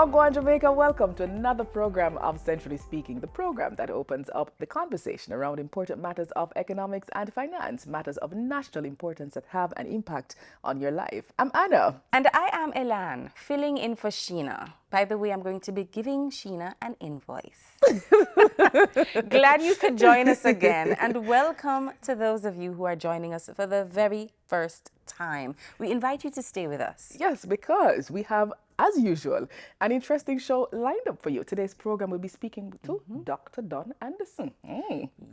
Wagwan Jamaica, welcome to another program of Centrally Speaking, the program that opens up the conversation around important matters of economics and finance, matters of national importance that have an impact on your life. I'm Anna. And I am Elan, filling in for Sheena. By the way, I'm going to be giving Sheena an invoice. Glad you could join us again, and welcome to those of you who are joining us for the very first time. We invite you to stay with us. Yes, because we have, as usual, an interesting show lined up for you. Today's program will be speaking to Dr. Don Anderson.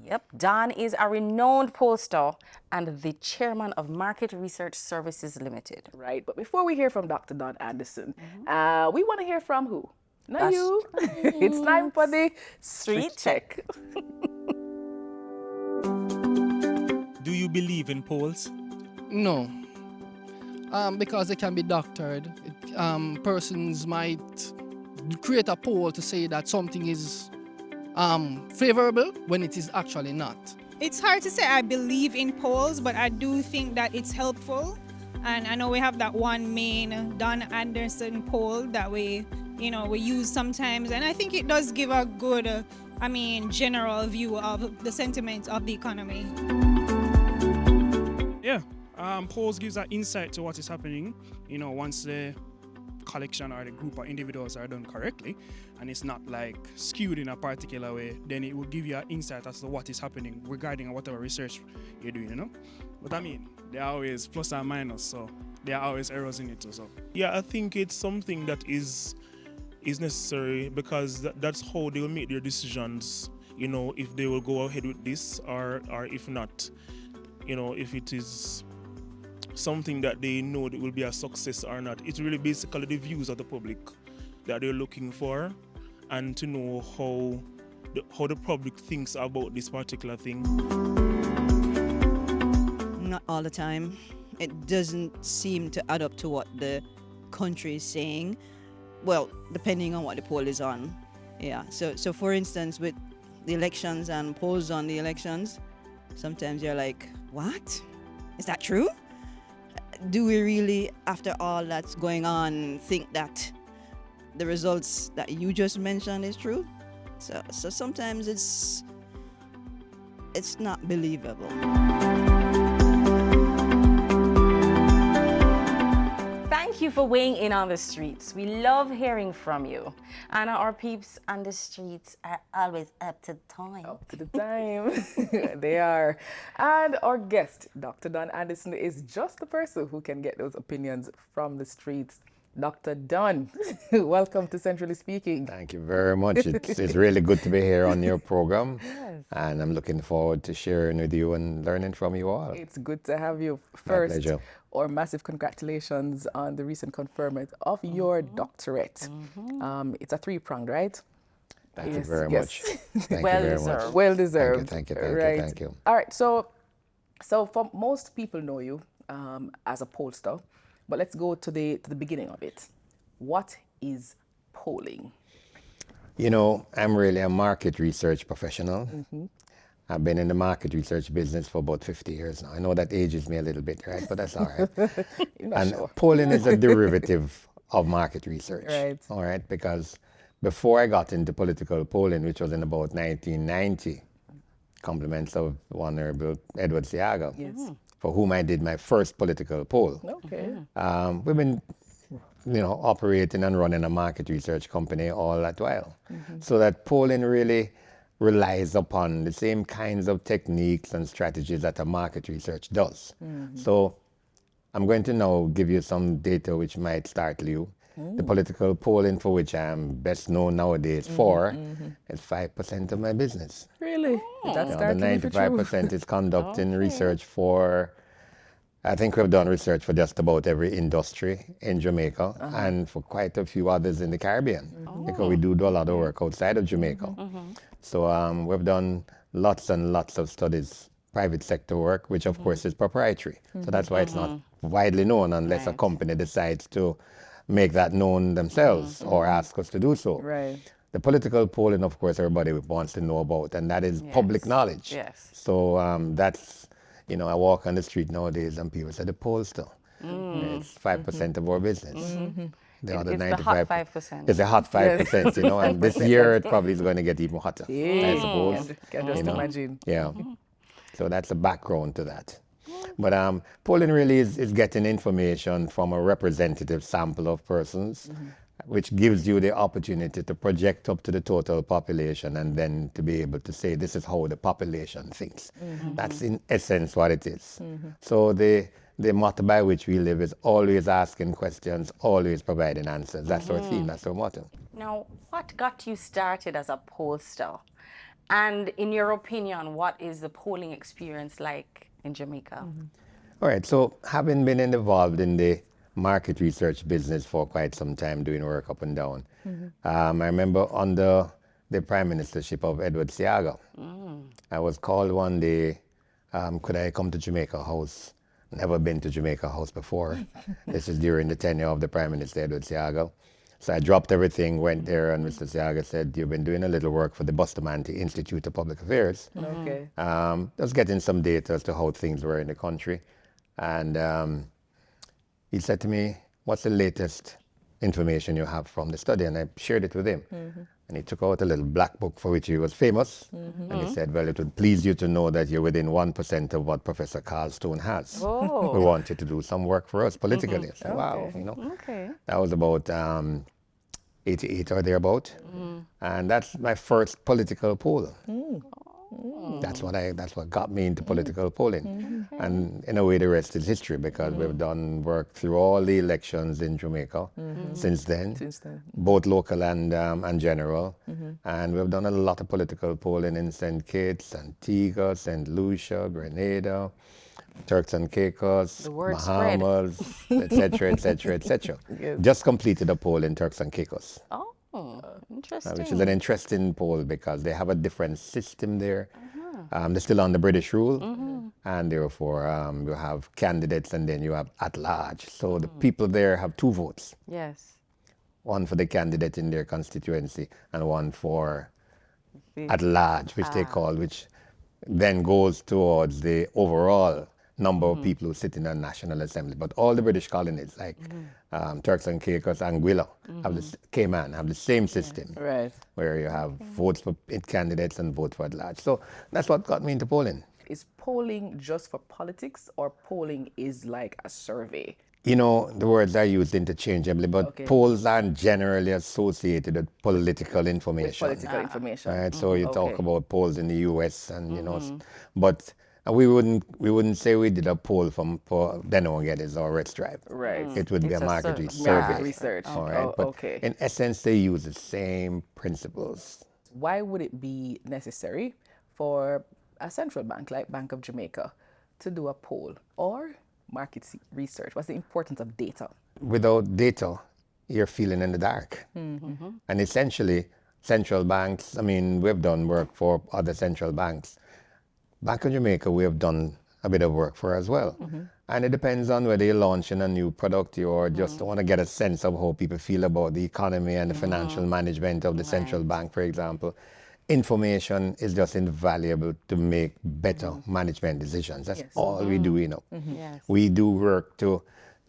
Yep, Don is a renowned pollster and the chairman of Market Research Services Limited. Right, but before we hear from Dr. Don Anderson, we want to hear from who? Not you. It's time for the Street Check. Do you believe in polls? No, because they can be doctored. Persons might create a poll to say that something is favorable when it is actually not. It's hard to say I believe in polls, but I do think that it's helpful. And I know we have that one main Don Anderson poll that we use sometimes. And I think it does give a good, general view of the sentiment of the economy. Yeah, polls gives an insight to what is happening, once the collection or the group of individuals are done correctly, and it's not like skewed in a particular way, then it will give you an insight as to what is happening regarding whatever research you're doing, But there are always plus and minus, so there are always errors in it too. So yeah, I think it's something that is necessary, because that's how they will make their decisions, if they will go ahead with this or if not. If it is something that they know that will be a success or not. It's really basically the views of the public that they're looking for, and to know how the public thinks about this particular thing. Not all the time. It doesn't seem to add up to what the country is saying. Well, depending on what the poll is on. Yeah. So for instance, with the elections and polls on the elections, sometimes you're like, what? Is that true? Do we really, after all that's going on, think that the results that you just mentioned is true? So sometimes it's not believable. Thank you for weighing in on the streets. We love hearing from you. And our peeps on the streets are always up to time. Up to the time. They are. And our guest, Dr. Don Anderson, is just the person who can get those opinions from the streets. Dr. Don, welcome to Centrally Speaking. Thank you very much. It's really good to be here on your program. Yes. And I'm looking forward to sharing with you and learning from you all. It's good to have you. My First, pleasure. or massive congratulations on the recent conferment of your doctorate. It's a three-pronged, right? Thank you very much. Thank Well you very deserved. much. Well deserved. Thank you. Right. Thank you. All right, so for most people know you as a pollster, but let's go to the beginning of it. What is polling? I'm really a market research professional. I've been in the market research business for about 50 years now. I know that ages me a little bit, right? But that's all right. And sure. polling is a derivative of market research. Right. All right, because before I got into political polling, which was in about 1990, compliments of Honorable Edward Siaga, Yes. for whom I did my first political poll. Okay. We've been, operating and running a market research company all that while. So that polling really relies upon the same kinds of techniques and strategies that a market research does. So I'm going to now give you some data which might startle you. The political polling, for which I'm best known nowadays for, is 5% of my business. Really? That's The starting to be true. 95% is conducting research for, I think we've done research for just about every industry in Jamaica and for quite a few others in the Caribbean, because we do a lot of work outside of Jamaica. So we've done lots and lots of studies, private sector work, which of course is proprietary. So that's why it's not widely known unless a company decides to make that known themselves or ask us to do so. Right. The political polling, of course, everybody wants to know about, and that is public knowledge. Yes. So that's, I walk on the street nowadays and people say the pollster. It's 5% of our business. The other It's the hot 5%. It's a hot 5%, you know, and this 5%, year yes. it probably is going to get even hotter, I Yeah, suppose. can just you know. imagine. Yeah. So that's the background to that. But polling really is getting information from a representative sample of persons, which gives you the opportunity to project up to the total population and then to be able to say this is how the population thinks. That's in essence what it is. So the motto by which we live is always asking questions, always providing answers. That's our theme, that's our motto. Now, what got you started as a pollster? And in your opinion, what is the polling experience like in Jamaica? All right, so having been involved in the market research business for quite some time, doing work up and down, I remember under the prime ministership of Edward Seaga, I was called one day, could I come to Jamaica House? Never been to Jamaica House before. This is during the tenure of the Prime Minister Edward Seaga. So I dropped everything, went there, and Mr. Seaga said, you've been doing a little work for the Bustamante Institute of Public Affairs. Okay. Just getting some data as to how things were in the country. And he said to me, what's the latest information you have from the study? And I shared it with him. And he took out a little black book for which he was famous. And he said, well, it would please you to know that you're within 1% of what Professor Carl Stone has. Oh. We want you to do some work for us politically. I said, wow, you know. Okay. That was about 88 or thereabout. And that's my first political poll. That's what got me into political polling. And in a way, the rest is history because we've done work through all the elections in Jamaica since then, both local and general. And we've done a lot of political polling in St. Kitts, Antigua, St. Lucia, Grenada, Turks and Caicos, The word Bahamas, etc., etc., etc. Just completed a poll in Turks and Caicos. Oh, interesting. Which is an interesting poll because they have a different system there. They're still under British rule, and therefore you have candidates and then you have at large. So the people there have two votes, Yes. one for the candidate in their constituency and one for at large, which they call, which then goes towards the overall number of people who sit in the National Assembly. But all the British colonies, like Turks and Caicos, Anguilla, have the Cayman, have the same system, Right. where you have votes for candidates and votes for at large. So that's what got me into polling. Is polling just for politics or polling is like a survey? You know, the words are used interchangeably, but polls aren't generally associated with political information. Political information. Right, so you talk about polls in the U.S. and you know, but we wouldn't say we did a poll for Denno Geddes or Red Stripe. Right. It would be It's a a market survey. survey. Research. All right, Oh, but okay. in essence, they use the same principles. Why would it be necessary for a central bank like Bank of Jamaica to do a poll or market research? What's the importance of data? Without data, you're feeling in the dark. And essentially, central banks, I mean, we've done work for other central banks. Bank of Jamaica, we have done a bit of work for as well. And it depends on whether you're launching a new product or just want to get a sense of how people feel about the economy and the financial management of the central bank, for example. Information is just invaluable to make better management decisions. That's all we do, you know. Yes. We do work to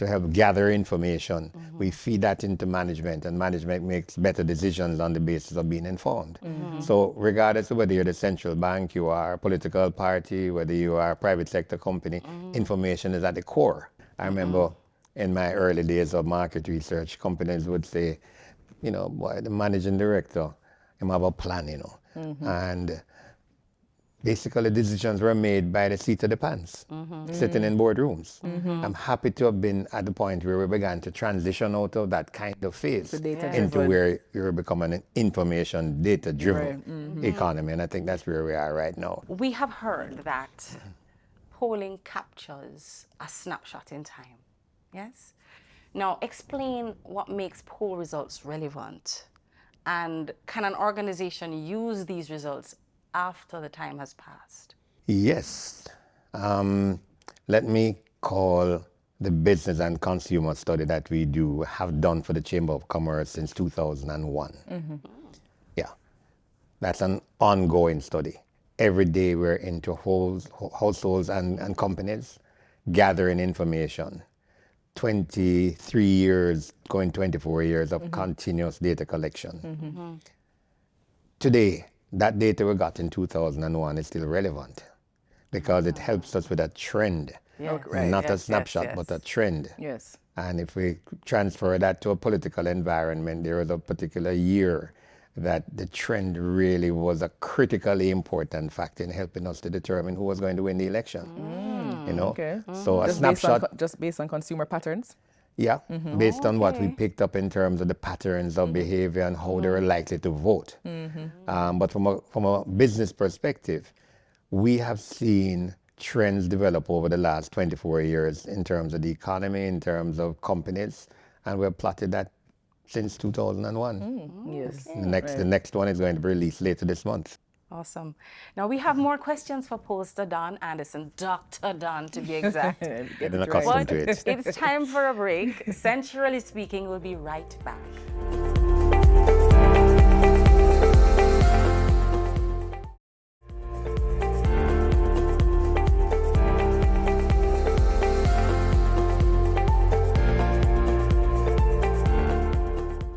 help gather information. We feed that into management, and management makes better decisions on the basis of being informed. So regardless of whether you're the central bank, you are a political party, whether you are a private sector company, information is at the core. I remember in my early days of market research, companies would say, you know, boy, the managing director, him have a plan, you know. And basically decisions were made by the seat of the pants, sitting in boardrooms. I'm happy to have been at the point where we began to transition out of that kind of phase into where you're becoming an information data-driven economy. And I think that's where we are right now. We have heard that polling captures a snapshot in time. Yes? Now, explain what makes poll results relevant. And can an organization use these results after the time has passed? Yes. Let me call the business and consumer study that we have done for the Chamber of Commerce since 2001. Yeah, that's an ongoing study. Every day we're into households and companies gathering information 23 years, going 24 years of continuous data collection. Today, that data we got in 2001 is still relevant because it helps us with a trend. Yes. Not a Yes, snapshot, yes, but a yes. trend. Yes. And if we transfer that to a political environment, there was a particular year that the trend really was a critically important factor in helping us to determine who was going to win the election. You know, Okay. so a snapshot, Just based on consumer patterns. yeah, based on what we Okay. picked up in terms of the patterns of behavior and how they were likely to vote. But from a business perspective, we have seen trends develop over the last 24 years in terms of the economy, in terms of companies, and we've plotted that since 2001. Yes. The next one is going to be released later this month. Awesome. Now we have more questions for pollster Don Anderson, Dr. Don to be exact. Getting Get it accustomed But to it. it's time for a break. Centrally speaking, we'll be right back.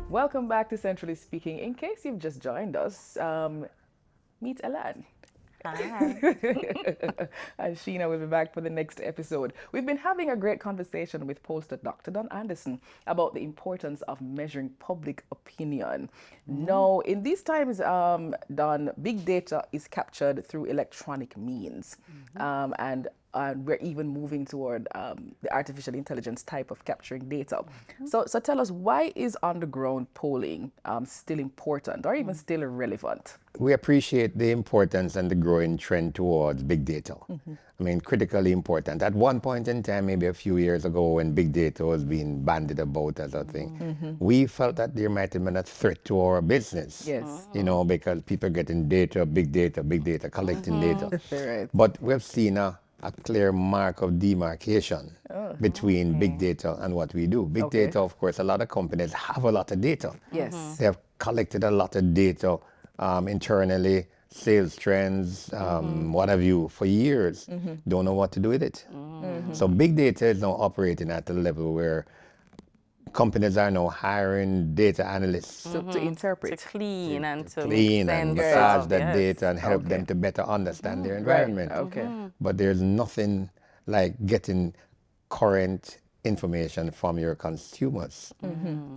Welcome back to Centrally Speaking. In case you've just joined us, meet Alan. Hi. And Sheena will be back for the next episode. We've been having a great conversation with pollster Dr. Don Anderson about the importance of measuring public opinion. Now, in these times, Don, big data is captured through electronic means. And we're even moving toward the artificial intelligence type of capturing data. So tell us, why is on-the-ground polling still important or even still relevant? We appreciate the importance and the growing trend towards big data. I mean, critically important. At one point in time, maybe a few years ago, when big data was being bandied about as a thing, we felt that there might have been a threat to our business. Yes. You know, because people getting data, big data, collecting data. Right. But we've seen a clear mark of demarcation between big data and what we do. Big data, of course, a lot of companies have a lot of data. Yes. They have collected a lot of data internally, sales trends, what have you, for years. Don't know what to do with it. So big data is now operating at a level where companies are now hiring data analysts To interpret. To clean and to clean make and sense massage of, that yes. data and help them to better understand their Right. environment. Okay. But there's nothing like getting current information from your consumers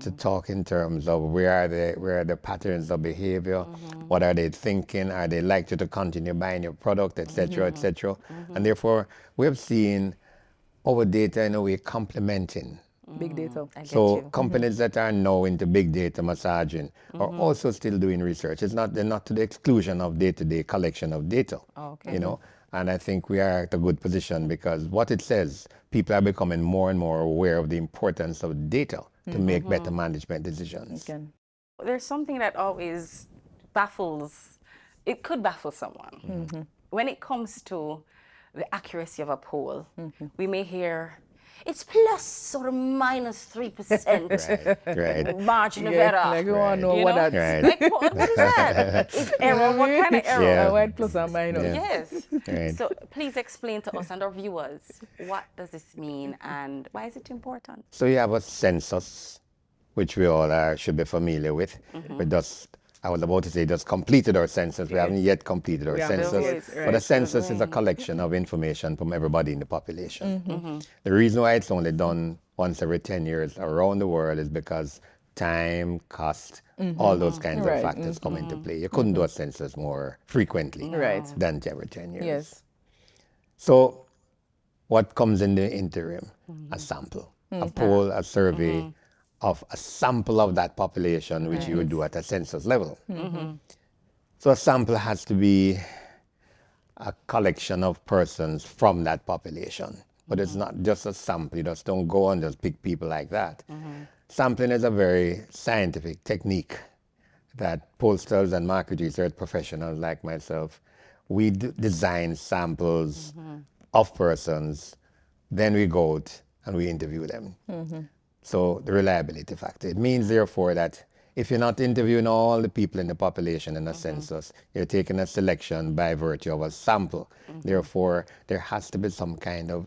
to talk in terms of where are the patterns of behavior, what are they thinking, are they likely to continue buying your product, etc., etc. And therefore, we have seen our data in a way complementing. Big data. I get So you. companies that are now into big data massaging are also still doing research. They're not to the exclusion of day-to-day collection of data. Okay. You know, and I think we are at a good position because what it says, people are becoming more and more aware of the importance of data to make better management decisions. Again. There's something that always baffles, it could baffle someone. When it comes to the accuracy of a poll, we may hear it's plus or minus 3% Right. margin of Yeah, error. like you want to know You what know? that. Right. Like, what is that? Is error? What kind of error? Yeah. White plus or minus. Yeah. Yes. Right. So please explain to us and our viewers, what does this mean and why is it important? So you have a census, which we all should be familiar with. We I was about to say just completed our census. We haven't yet completed our We haven't census. yet, But a right. census is a collection of information from everybody in the population. The reason why it's only done once every 10 years around the world is because time, cost, all those kinds Right. of factors come into play. You couldn't do a census more frequently Right. than every 10 years. Yes. So what comes in the interim? A sample, a poll, a survey of a sample of that population, which you would do at a census level. So a sample has to be a collection of persons from that population. But it's not just a sample. You just don't go and just pick people like that. Sampling is a very scientific technique that pollsters and market research professionals like myself, we design samples of persons, then we go out and we interview them. So the reliability factor. It means, therefore, that if you're not interviewing all the people in the population in a census, you're taking a selection by virtue of a sample. Therefore, there has to be some kind of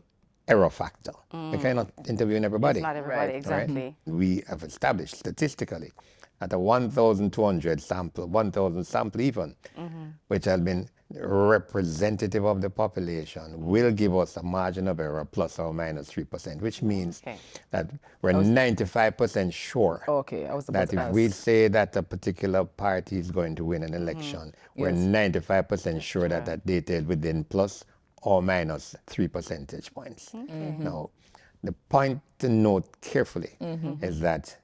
error factor. We cannot interviewing everybody. It's not everybody, Right. exactly. We have established statistically that a 1,200 sample, 1,000 sample even, which has been representative of the population, will give us a margin of error plus or minus 3%, which means Okay. that we're 95% sure Okay, I was about that to if ask. we say that a particular party is going to win an election, we're Yes. 95% sure that that data is within plus or minus 3 percentage points. Now, the point to note carefully is that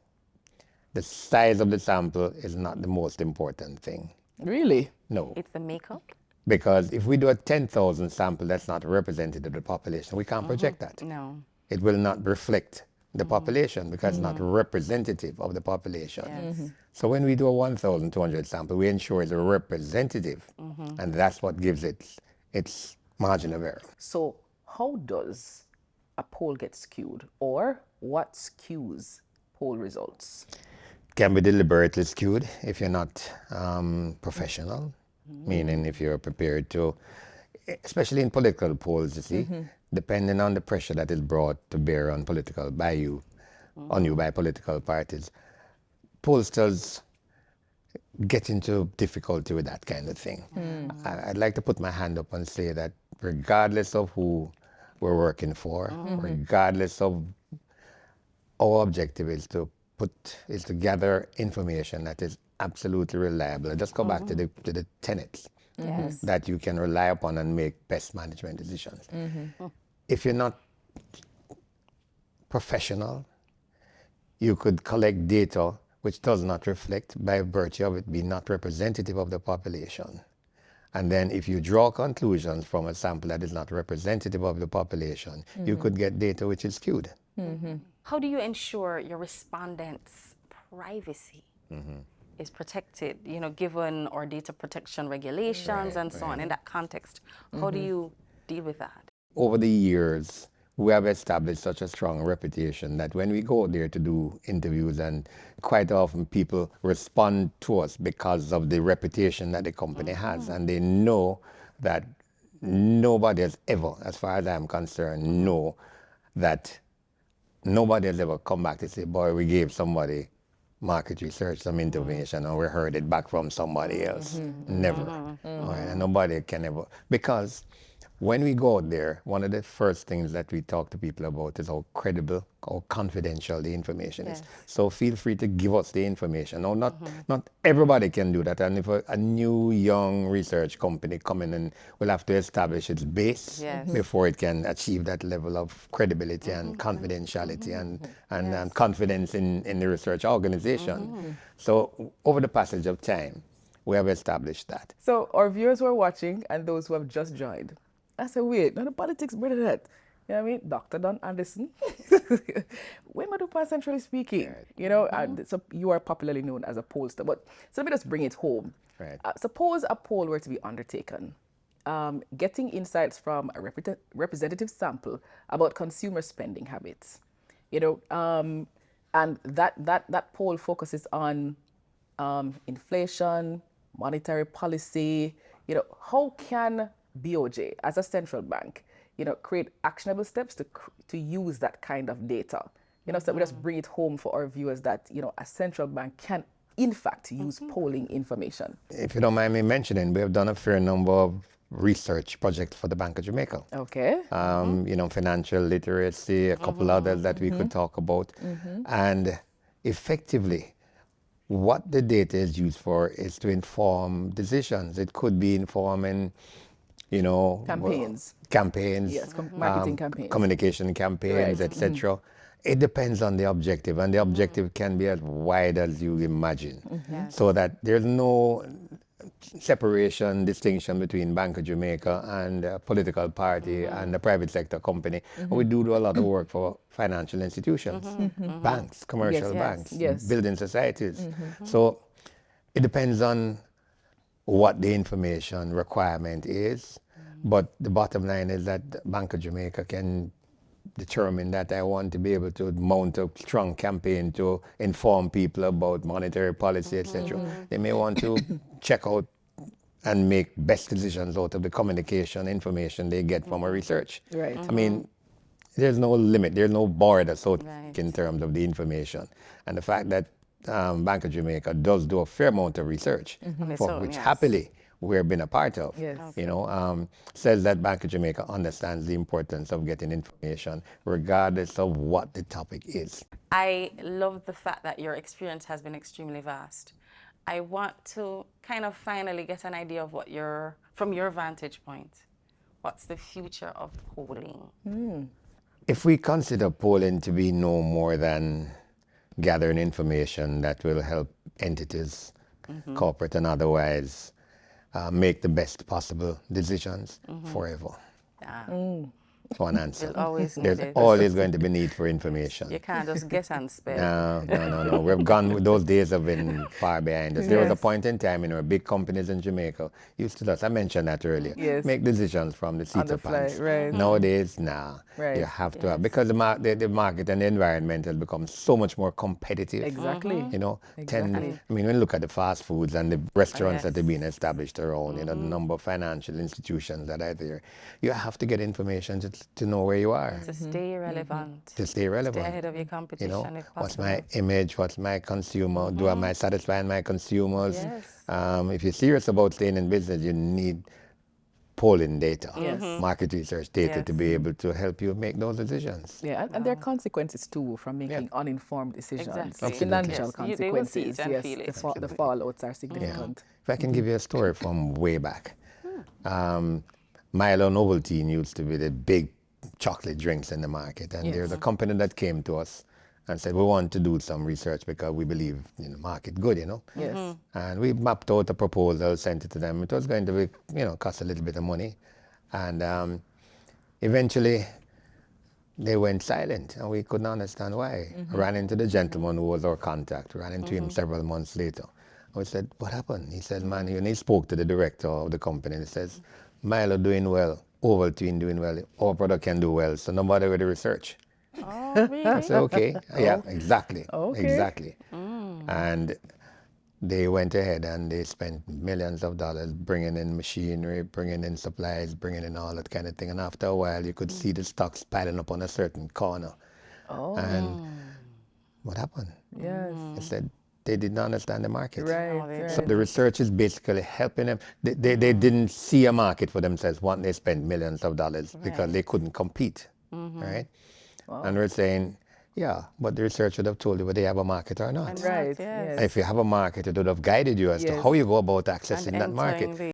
the size of the sample is not the most important thing. Really? No, It's the makeup. because if we do a 10,000 sample that's not representative of the population, we can't project that. No. It will not reflect the population because it's not representative of the population. Yes. So when we do a 1,200 sample, we ensure it's representative, and that's what gives it its margin of error. So how does a poll get skewed, or what skews poll results? Can be deliberately skewed if you're not professional, meaning if you're prepared to, especially in political polls, you see, depending on the pressure that is brought to bear on political by you, on you by political parties, pollsters get into difficulty with that kind of thing. I'd like to put my hand up and say that regardless of who we're working for, regardless of our objective is to gather information that is absolutely reliable. Just go back to the tenets Yes. that you can rely upon and make best management decisions. If you're not professional, you could collect data which does not reflect by virtue of it being not representative of the population. And then if you draw conclusions from a sample that is not representative of the population, you could get data which is skewed. How do you ensure your respondents' privacy is protected, you know, given our data protection regulations and so on? In that context, how do you deal with that? Over the years, we have established such a strong reputation that when we go out there to do interviews, and quite often people respond to us because of the reputation that the company has, and they know that nobody has ever, as far as I'm concerned, know that nobody has ever come back to say, boy, we gave somebody market research some information and we heard it back from somebody else. Never. All right, and nobody can ever, because when we go out there, one of the first things that we talk to people about is how credible, how confidential the information is. So feel free to give us the information. Now, not everybody can do that. And if a new, young research company come in, and will have to establish its base before it can achieve that level of credibility and confidentiality and confidence in the research organization. So over the passage of time, we have established that. So our viewers who are watching and those who have just joined, I said, wait, none of politics, brother, that. You know what I mean? Dr. Don Anderson. When centrally speaking, you know, so you are popularly known as a pollster. But so let me just bring it home. Right. Suppose a poll were to be undertaken, getting insights from a representative sample about consumer spending habits. You know, and that poll focuses on inflation, monetary policy. You know, how can BOJ, as a central bank, you know, create actionable steps to use that kind of data? You know, so we just bring it home for our viewers that, you know, a central bank can, in fact, use polling information. If you don't mind me mentioning, we have done a fair number of research projects for the Bank of Jamaica. Okay. You know, financial literacy, a couple others that we could talk about. And effectively, what the data is used for is to inform decisions. It could be informing, you know, Campaigns. Campaigns, Marketing campaigns. communication campaigns, Right. etc. It depends on the objective, and the objective can be as wide as you imagine, so that there's no separation, distinction between Bank of Jamaica and a political party and a private sector company. We do a lot of work for financial institutions, banks, commercial banks, building societies. So it depends on what the information requirement is, but the bottom line is that Bank of Jamaica can determine that I want to be able to mount a strong campaign to inform people about monetary policy, etc. They may want to check out and make best decisions out of the communication information they get from a research. Right. I mean, there's no limit, there's no border, so to Right. speak, in terms of the information. And the fact that Bank of Jamaica does do a fair amount of research, On its for own, which yes. happily we've been a part of, Yes. says that Bank of Jamaica understands the importance of getting information regardless of what the topic is. I love the fact that your experience has been extremely vast. I want to kind of finally get an idea of what from your vantage point, what's the future of polling? If we consider polling to be no more than gathering information that will help entities, corporate and otherwise, make the best possible decisions forever. One answer. You'll always There's need it. always going to be need for information. You can't just get and spend. No. We've gone. Those days have been far behind us. There was a Yes. point in time, big companies in Jamaica used to just, I mentioned that earlier, Yes. make decisions from the seat On the of fly, pants. right. Nowadays, nah. Right. You have to have, because the market and the environment has become so much more competitive. Exactly. Exactly. When you look at the fast foods and the restaurants that yes. have been established around, the number of financial institutions that are there, you have to get information to know where you are. To stay relevant. To stay relevant. Stay ahead of your competition if possible. What's my image? What's my consumer? Am I satisfying my consumers? Yes. If you're serious about staying in business, you need polling data, Yes. market research data to Yes. be able to help you make those decisions. Yeah, and there are consequences too from making uninformed decisions. Exactly. Financial Yes. They will see consequences. it and Yes, feel it. the fallouts are significant. If I can give you a story from way back, Milo Novelty used to be the big chocolate drinks in the market, and there's a company that came to us and said, we want to do some research because we believe in the market good, Yes. And we mapped out a proposal, sent it to them. It was going to be, cost a little bit of money. And eventually they went silent and we couldn't understand why. I ran into the gentleman who was our contact, ran into him several months later. We said, what happened? He said, man, and he spoke to the director of the company and he says, Milo doing well, Ovaltine doing well, our product can do well, so no matter with the research. Oh, really? I said, okay, yeah, exactly, Okay. exactly. And they went ahead and they spent millions of dollars bringing in machinery, bringing in supplies, bringing in all that kind of thing. And after a while, you could see the stocks piling up on a certain corner. And what happened? Yes. I said, they did not understand the market. Right. So the research is basically helping them. They didn't see a market for themselves once they spent millions of dollars because they couldn't compete, right? And we're saying, yeah, but the research would have told you whether they have a market or not. Right. Yes. Yes. If you have a market, it would have guided you as to Yes. how you go about accessing And that market. entering